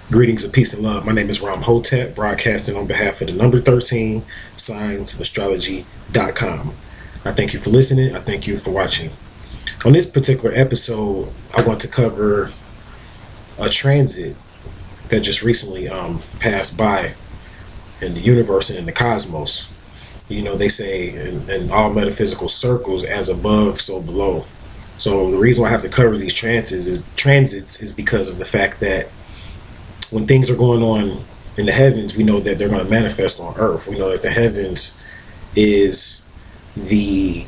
Greetings of peace and love. My name is Ram Hotep, broadcasting on behalf of the number 13 signsastrology.com. I thank you for listening. I thank you for watching. On this particular episode, I want to cover a transit that just recently passed by in the universe and in the cosmos. You know, they say in all metaphysical circles, as above, so below. So the reason why I have to cover these transits is because of the fact that when things are going on in the heavens, we know that they're going to manifest on earth. We know that the heavens is the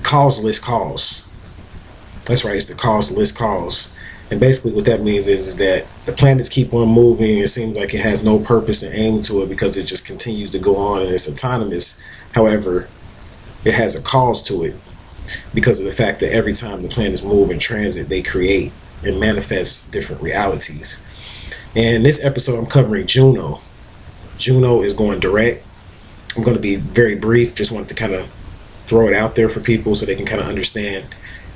causeless cause. That's right, it's the causeless cause. And basically what that means is that the planets keep on moving. It seems like it has no purpose and aim to it because it just continues to go on and it's autonomous. However, it has a cause to it because of the fact that every time the planets move in transit, they create and manifest different realities. And this episode, I'm covering Juno. Juno is going direct. I'm going to be very brief. Just want to kind of throw it out there for people so they can kind of understand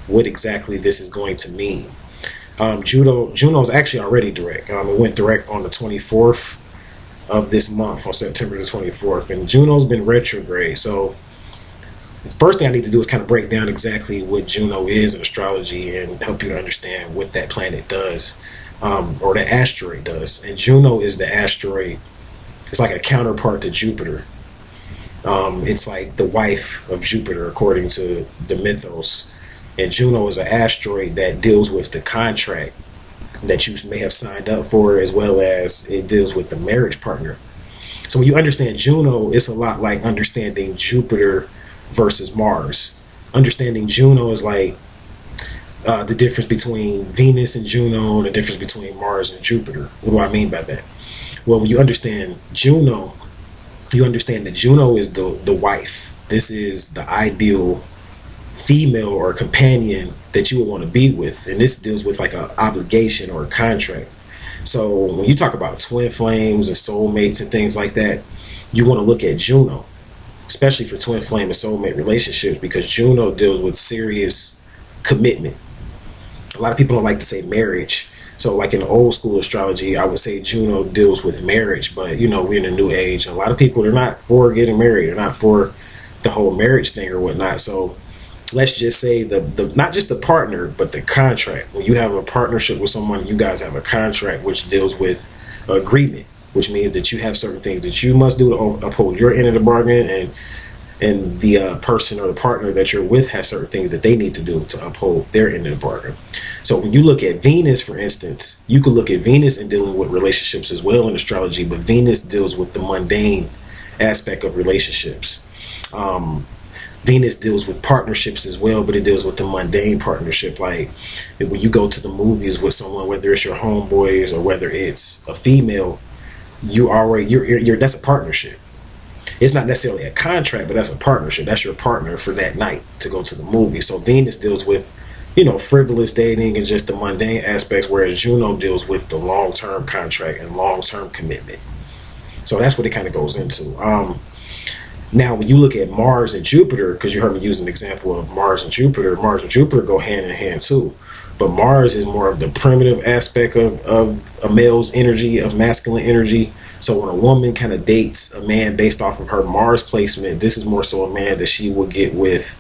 what exactly this is going to mean. Juno is actually already direct. It went direct on the 24th of this month, on September the 24th. And Juno's been retrograde. So the first thing I need to do is kind of break down exactly what Juno is in astrology and help you to understand what that planet does. Or the asteroid does. And Juno is the asteroid. It's like a counterpart to Jupiter. It's like the wife of Jupiter according to the mythos. And Juno is an asteroid that deals with the contract that you may have signed up for, as well as it deals with the marriage partner. So when you understand Juno, it's a lot like understanding Jupiter versus Mars. Understanding Juno is like the difference between Venus and Juno and the difference between Mars and Jupiter. What do I mean by that? Well, when you understand Juno, you understand that Juno is the wife. This is the ideal female or companion that you would want to be with. And this deals with like an obligation or a contract. So when you talk about twin flames and soulmates and things like that, you want to look at Juno, especially for twin flame and soulmate relationships, because Juno deals with serious commitment. A lot of people don't like to say marriage. So like in the old school astrology, I would say Juno deals with marriage, but you know, we're in a new age. And a lot of people, they're not for getting married. They're not for the whole marriage thing or whatnot. So let's just say the not just the partner, but the contract. When you have a partnership with someone, you guys have a contract which deals with agreement, which means that you have certain things that you must do to uphold your end of the bargain, and the person or the partner that you're with has certain things that they need to do to uphold their end of the bargain. So when you look at Venus, for instance, you could look at Venus in dealing with relationships as well in astrology, but Venus deals with the mundane aspect of relationships. Venus deals with partnerships as well, but it deals with the mundane partnership. Like when you go to the movies with someone, whether it's your homeboys or whether it's a female, you're that's a partnership. It's not necessarily a contract, but that's a partnership. That's your partner for that night to go to the movie. So Venus deals with, you know, frivolous dating and just the mundane aspects, whereas Juno deals with the long-term contract and long-term commitment. So that's what it kind of goes into. Now, when you look at Mars and Jupiter, because you heard me use an example of Mars and Jupiter go hand in hand too. But Mars is more of the primitive aspect of a male's energy, of masculine energy. So when a woman kind of dates a man based off of her Mars placement, this is more so a man that she will get with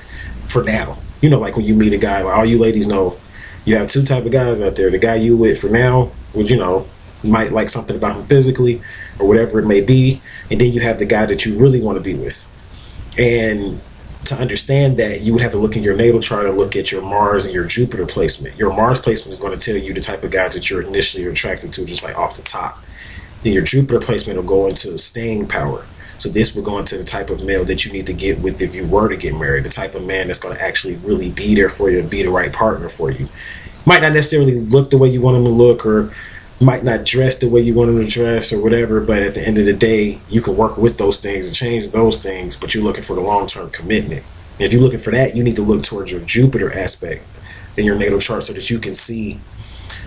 for now. You know, like when you meet a guy, like all you ladies know, you have two type of guys out there. The guy you with for now, which, you know, you might like something about him physically or whatever it may be. And then you have the guy that you really want to be with. And to understand that, you would have to look in your natal chart and look at your Mars and your Jupiter placement. Your Mars placement is going to tell you the type of guys that you're initially attracted to, just like off the top. Then your Jupiter placement will go into staying power. So this will go into the type of male that you need to get with if you were to get married, the type of man that's going to actually really be there for you and be the right partner for you. Might not necessarily look the way you want him to look, or might not dress the way you want him to dress or whatever, but at the end of the day, you can work with those things and change those things, but you're looking for the long-term commitment. And if you're looking for that, you need to look towards your Jupiter aspect in your natal chart so that you can see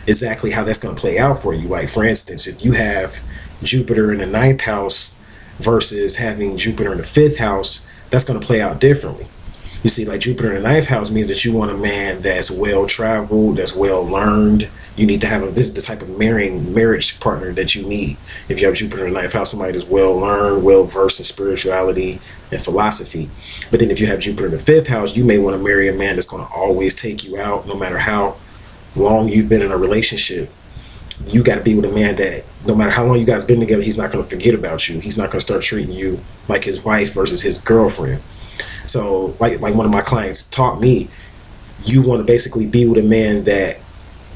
exactly how that's going to play out for you. Like, for instance, if you have Jupiter in the 9th house versus having Jupiter in the 5th house, that's going to play out differently. You see, like Jupiter in the 9th house means that you want a man that's well-traveled, that's well-learned, You need to have this is the type of marriage partner that you need. If you have Jupiter in the ninth house, somebody that's well learned, well versed in spirituality and philosophy. But then if you have Jupiter in the fifth house, you may want to marry a man that's going to always take you out, no matter how long you've been in a relationship. You got to be with a man that no matter how long you guys been together, he's not going to forget about you. He's not going to start treating you like his wife versus his girlfriend. So like one of my clients taught me, you want to basically be with a man that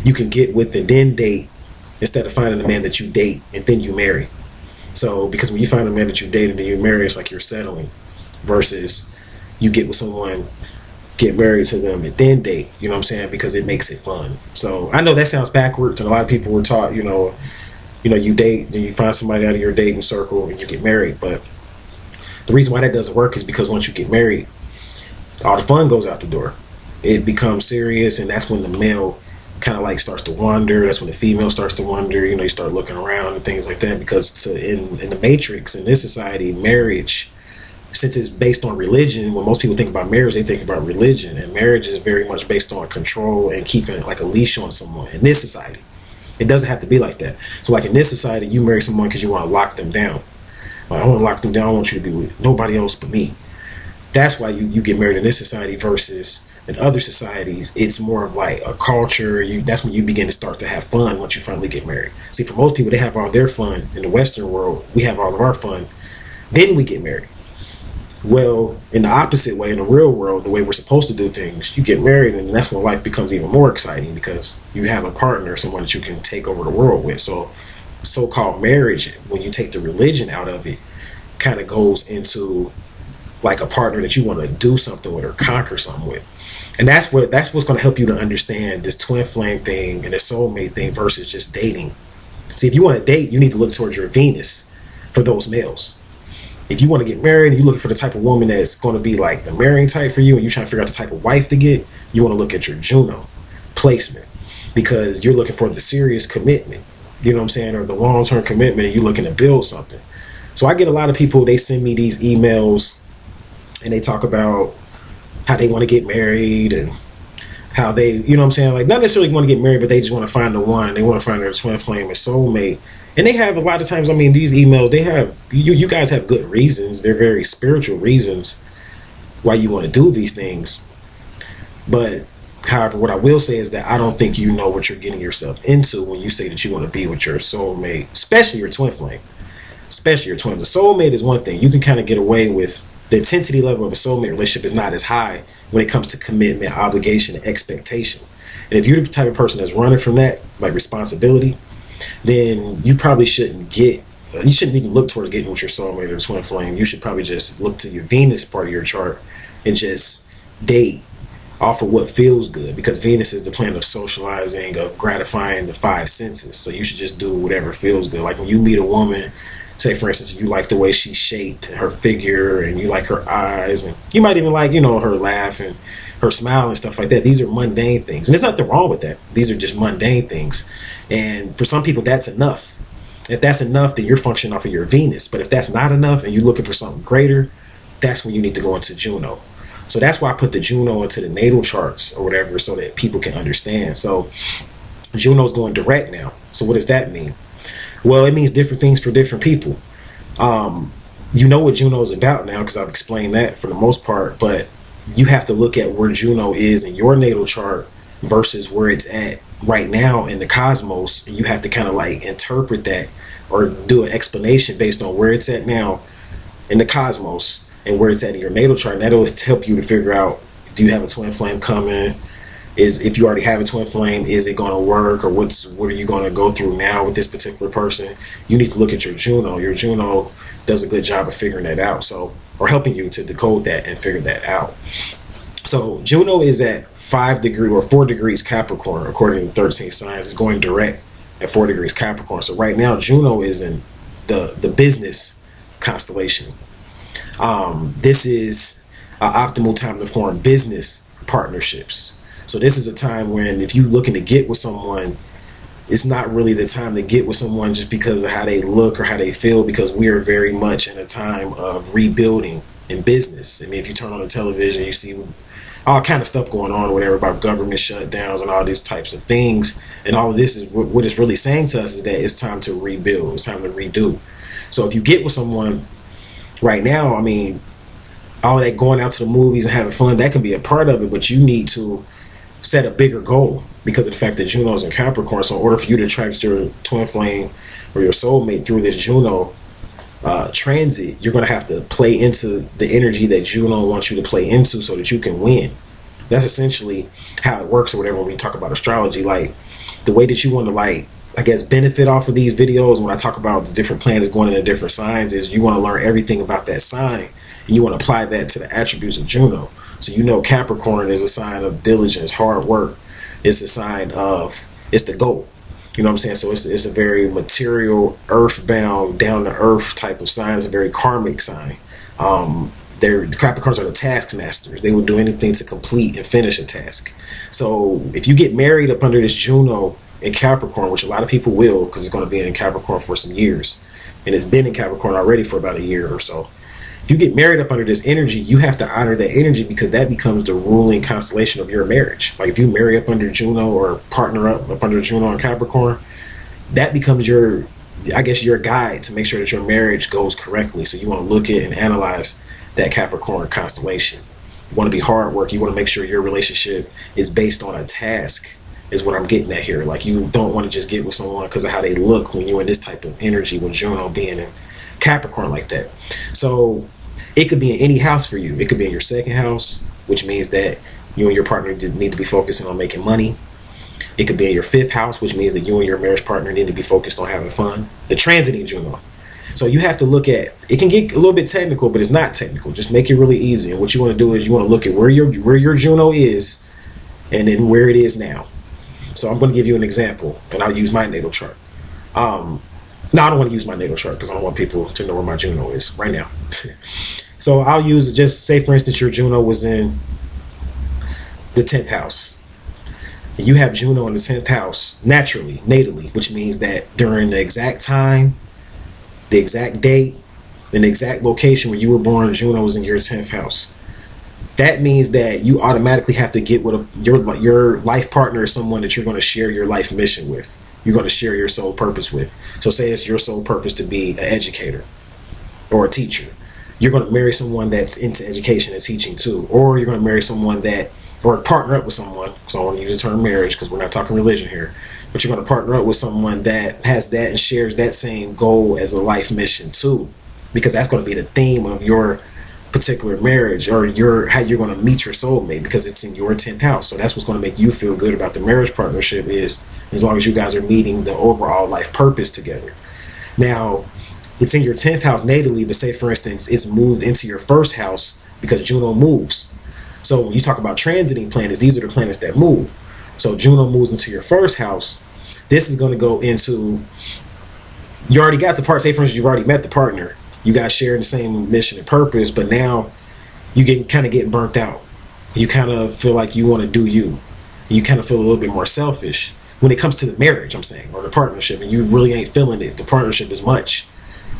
you can get with and then date, instead of finding a man that you date and then you marry. So because when you find a man that you date and then you marry, it's like you're settling, versus you get with someone, get married to them and then date, you know what I'm saying, because it makes it fun. So I know that sounds backwards, and a lot of people were taught, you date, then you find somebody out of your dating circle and you get married. But the reason why that doesn't work is because once you get married, all the fun goes out the door. It becomes serious, and that's when the male kind of like starts to wander. That's when the female starts to wander. You start looking around and things like that, because in the matrix, in this society, marriage, since it's based on religion, when most people think about marriage, they think about religion, and marriage is very much based on control and keeping like a leash on someone. In this society, it doesn't have to be like that. So like in this society, you marry someone because you want to lock them down. Like, I want to lock them down. I want you to be with nobody else but me. That's why you get married in this society, versus in other societies, it's more of like a culture. That's when you begin to start to have fun once you finally get married. See, for most people, they have all their fun in the Western world. We have all of our fun. Then we get married. Well, in the opposite way, in the real world, the way we're supposed to do things, you get married, and that's when life becomes even more exciting, because you have a partner, someone that you can take over the world with. So so-called marriage, when you take the religion out of it, kind of goes into like a partner that you want to do something with or conquer something with. And that's what's going to help you to understand this twin flame thing and this soulmate thing versus just dating. See, if you want to date, you need to look towards your Venus for those males. If you want to get married, you're looking for the type of woman that's going to be like the marrying type for you, and you're trying to figure out the type of wife to get, you want to look at your Juno placement, because you're looking for the serious commitment, you know what I'm saying, or the long-term commitment, and you're looking to build something. So I get a lot of people, they send me these emails and they talk about how they want to get married and how they, you know what I'm saying, like not necessarily want to get married, but they just want to find the one, and they want to find their twin flame and soulmate. And they have a lot of times, I mean, these emails, they have, you guys have good reasons. They're very spiritual reasons why you want to do these things. But however, what I will say is that I don't think you know what you're getting yourself into when you say that you want to be with your soulmate, especially your twin flame, especially your twin. The soulmate is one thing. You can kind of get away with the intensity level of a soulmate relationship is not as high when it comes to commitment, obligation, and expectation. And if you're the type of person that's running from that, like responsibility, then you probably shouldn't you shouldn't even look towards getting with your soulmate or twin flame. You should probably just look to your Venus part of your chart and just date off of what feels good, because Venus is the planet of socializing, of gratifying the five senses. So you should just do whatever feels good. Like when you meet a woman, say for instance, you like the way she's shaped, her figure, and you like her eyes, and you might even like, her laugh and her smile and stuff like that. These are mundane things, and there's nothing wrong with that. These are just mundane things, and for some people that's enough. If that's enough, then you're functioning off of your Venus. But if that's not enough and you're looking for something greater, that's when you need to go into Juno. So that's why I put the Juno into the natal charts or whatever, so that people can understand. So Juno's going direct now. So what does that mean? Well, it means different things for different people. You know what Juno is about now, because I've explained that for the most part, but you have to look at where Juno is in your natal chart versus where it's at right now in the cosmos. And you have to kind of like interpret that or do an explanation based on where it's at now in the cosmos and where it's at in your natal chart. And that'll help you to figure out, do you have a twin flame coming? If you already have a twin flame, is it going to work, or what are you going to go through now with this particular person? You need to look at your Juno. Your Juno does a good job of figuring that out, or helping you to decode that and figure that out. So Juno is at 5 degrees or 4 degrees Capricorn, according to 13 signs. It's going direct at 4 degrees Capricorn. So right now Juno is in the business constellation. This is an optimal time to form business partnerships. So this is a time when, if you're looking to get with someone, it's not really the time to get with someone just because of how they look or how they feel, because we are very much in a time of rebuilding in business. I mean, if you turn on the television, you see all kind of stuff going on or whatever about government shutdowns and all these types of things. And all of this is what it's really saying to us is that it's time to rebuild. It's time to redo. So if you get with someone right now, I mean, all of that going out to the movies and having fun, that can be a part of it, but you need to set a bigger goal because of the fact that Juno's in Capricorn. So in order for you to attract your twin flame or your soulmate through this Juno transit, you're going to have to play into the energy that Juno wants you to play into so that you can win. That's essentially how it works or whatever when we talk about astrology. Like the way that you want to, like, I guess, benefit off of these videos when I talk about the different planets going into different signs is you want to learn everything about that sign and you want to apply that to the attributes of Juno. So you know Capricorn is a sign of diligence, hard work. It's a sign of, it's the goal. You know what I'm saying? So it's a very material, earthbound, down to earth type of sign. It's a very karmic sign. The Capricorns are the taskmasters. They will do anything to complete and finish a task. So if you get married up under this Juno in Capricorn, which a lot of people will, because it's going to be in Capricorn for some years, and it's been in Capricorn already for about a year or so. If you get married up under this energy, you have to honor that energy because that becomes the ruling constellation of your marriage. Like if you marry up under Juno or partner up under Juno and Capricorn, that becomes your, I guess, your guide to make sure that your marriage goes correctly. So you want to look at and analyze that Capricorn constellation. You want to be hard work. You want to make sure your relationship is based on a task, is what I'm getting at here. Like you don't want to just get with someone because of how they look when you're in this type of energy with Juno being in Capricorn like that. So it could be in any house for you. It could be in your second house, which means that you and your partner need to be focusing on making money. It could be in your fifth house, which means that you and your marriage partner need to be focused on having fun. The transiting Juno. So you have to look at, it can get a little bit technical, but it's not technical. Just make it really easy. And what you want to do is you want to look at where your Juno is and then where it is now. So I'm going to give you an example, and I'll use my natal chart. No, I don't want to use my natal chart because I don't want people to know where my Juno is right now. So I'll use, just say for instance your Juno was in the 10th house. You have Juno in the 10th house naturally, natally, which means that during the exact time, the exact date, and the exact location where you were born, Juno was in your 10th house. That means that you automatically have to get with your life partner is someone that you're going to share your life mission with. You're going to share your soul purpose with. So say it's your soul purpose to be an educator or a teacher. You're going to marry someone that's into education and teaching too. Or you're going to marry someone that, or partner up with someone, because I don't want to use the term marriage because we're not talking religion here, but you're going to partner up with someone that has that and shares that same goal as a life mission too, because that's going to be the theme of your particular marriage or how you're going to meet your soulmate because it's in your 10th house. So that's what's going to make you feel good about the marriage partnership is as long as you guys are meeting the overall life purpose together. Now, it's in your 10th house natally, but say for instance, it's moved into your first house because Juno moves. So when you talk about transiting planets, these are the planets that move. So Juno moves into your first house. This is going to go into, you already got the part, say for instance, you've already met the partner. You guys share the same mission and purpose, but now you getting burnt out. You kind of feel like you want to do you. You kind of feel a little bit more selfish when it comes to the marriage, I'm saying, or the partnership, and you really ain't feeling it, the partnership as much.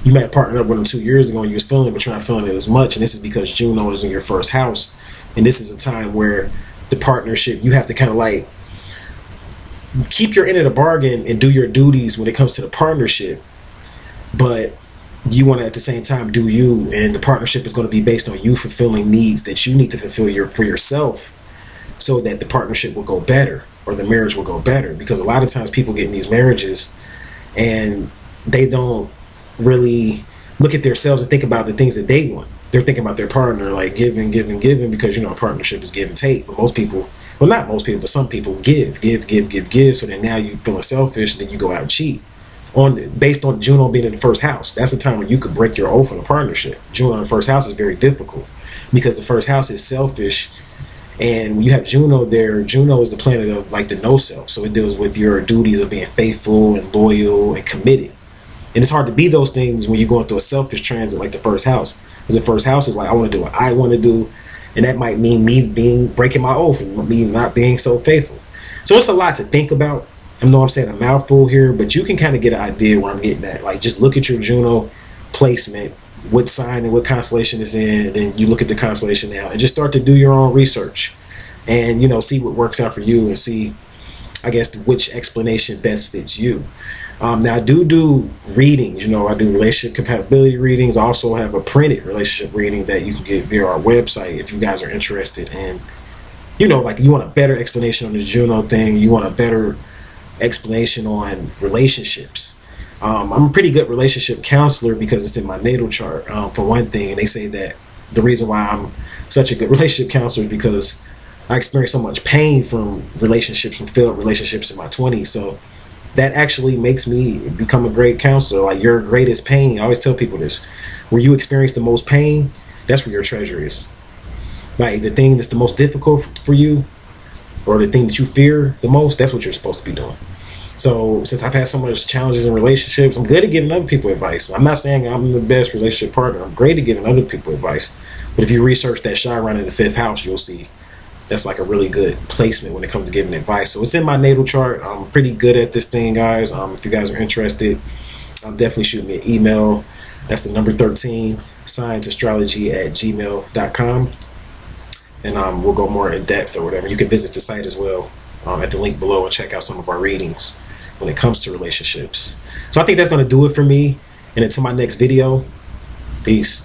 You might have partnered up with them 2 years ago and you was feeling it, but you're not feeling it as much. And this is because Juno is in your first house. And this is a time where the partnership, you have to kind of like keep your end of the bargain and do your duties when it comes to the partnership. But you want to at the same time do you, and the partnership is going to be based on you fulfilling needs that you need to fulfill for yourself so that the partnership will go better or the marriage will go better. Because a lot of times people get in these marriages and they don't really look at themselves and think about the things that they want. They're thinking about their partner, like giving, because, you know, a partnership is give and take. But most people, well, not most people, but some people give. So then now you feeling selfish and then you go out and cheat. Based on Juno being in the first house, that's the time where you could break your oath in a partnership. Juno in the first house is very difficult because the first house is selfish. And when you have Juno there, Juno is the planet of like the no self. So it deals with your duties of being faithful and loyal and committed. And it's hard to be those things when you're going through a selfish transit like the first house. Because the first house is like, I want to do what I want to do. And that might mean me breaking my oath and me not being so faithful. So it's a lot to think about. I know I'm saying a mouthful here, but you can kind of get an idea where I'm getting at. Like, just look at your Juno placement, what sign and what constellation it's in, and then you look at the constellation now and just start to do your own research. and, you know, see what works out for you, and see, I guess, which explanation best fits you. Now I do readings. You know, I do relationship compatibility readings. I also have a printed relationship reading that you can get via our website if you guys are interested in, you know, like you want a better explanation on the Juno thing, you want a better explanation on relationships. I'm a pretty good relationship counselor because it's in my natal chart, for one thing, and they say that the reason why I'm such a good relationship counselor is because I experienced so much pain from relationships, from failed relationships in my 20s. So that actually makes me become a great counselor. Like, your greatest pain, I always tell people this, where you experience the most pain, that's where your treasure is. Like, the thing that's the most difficult for you, or the thing that you fear the most, that's what you're supposed to be doing. So since I've had so much challenges in relationships, I'm good at giving other people advice. I'm not saying I'm the best relationship partner. I'm great at giving other people advice. But if you research that Chiron in the 5th house, you'll see that's like a really good placement when it comes to giving advice. So it's in my natal chart. I'm pretty good at this thing, guys. If you guys are interested, definitely shoot me an email. That's the number 13, scienceastrology@gmail.com. And we'll go more in depth or whatever. You can visit the site as well, at the link below, and check out some of our readings when it comes to relationships. So I think that's going to do it for me. And until my next video, peace.